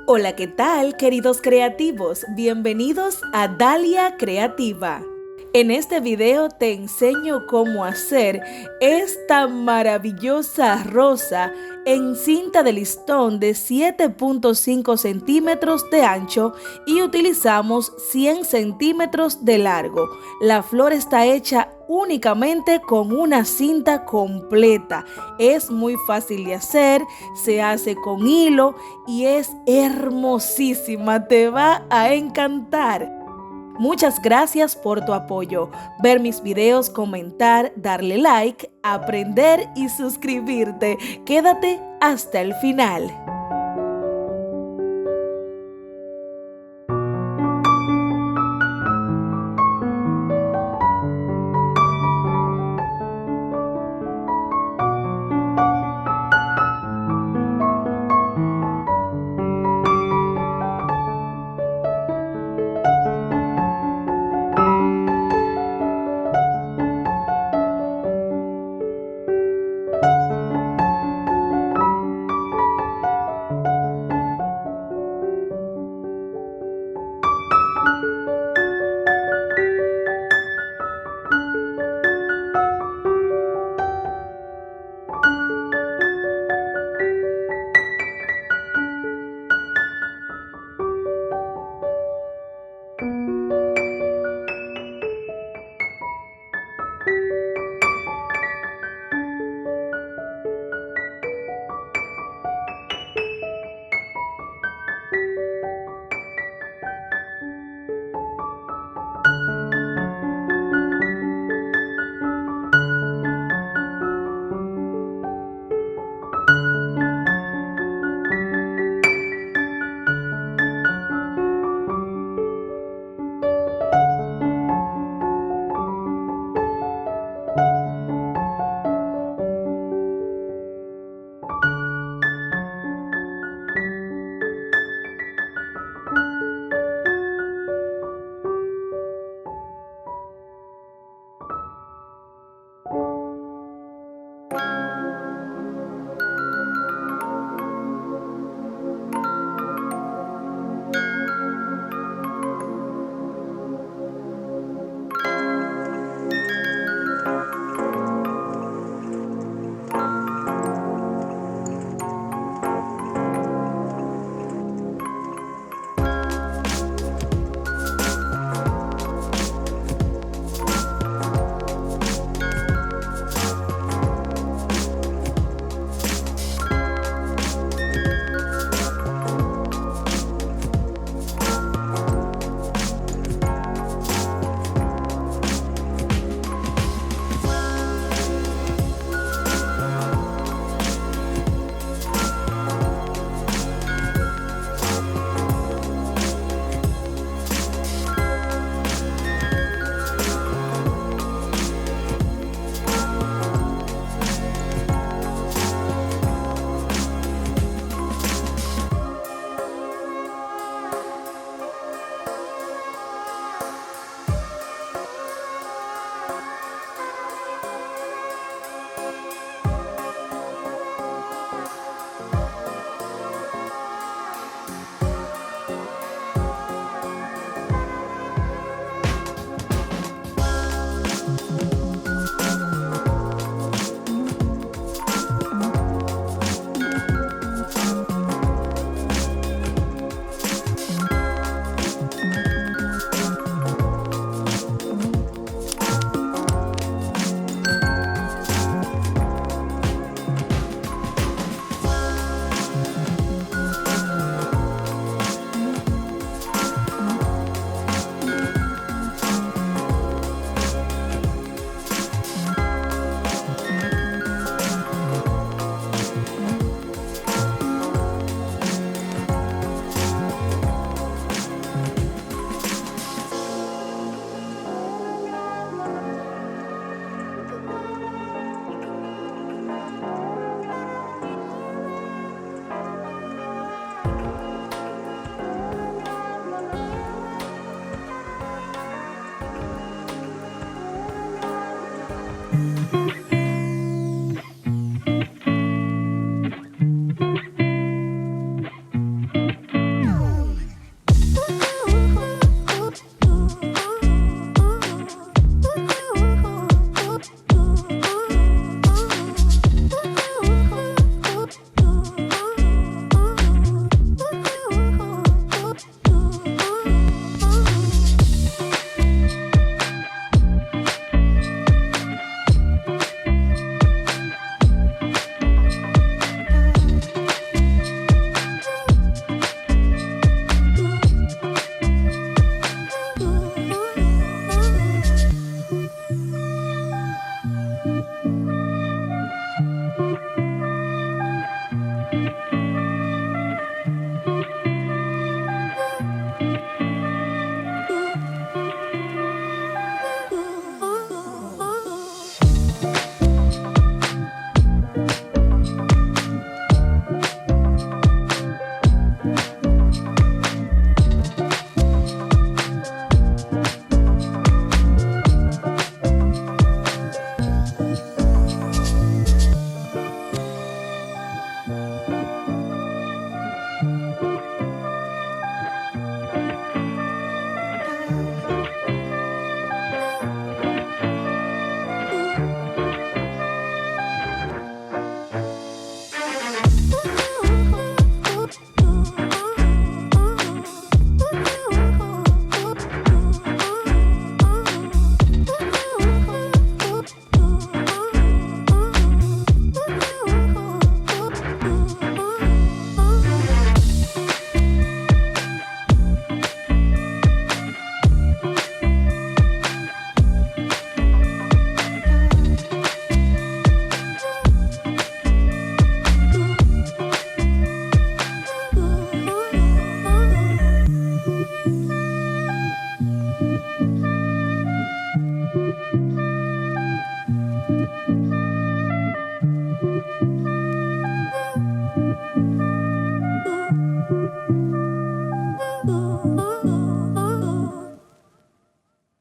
Hola, ¿qué tal, queridos creativos? Bienvenidos a Dalia Creativa. En este video te enseño cómo hacer esta maravillosa rosa en cinta de listón de 7.5 centímetros de ancho y utilizamos 100 centímetros de largo. La flor está hecha únicamente con una cinta completa. Es muy fácil de hacer, se hace con hilo y es hermosísima, te va a encantar. Muchas gracias por tu apoyo. Ver mis videos, comentar, darle like, aprender y suscribirte. Quédate hasta el final.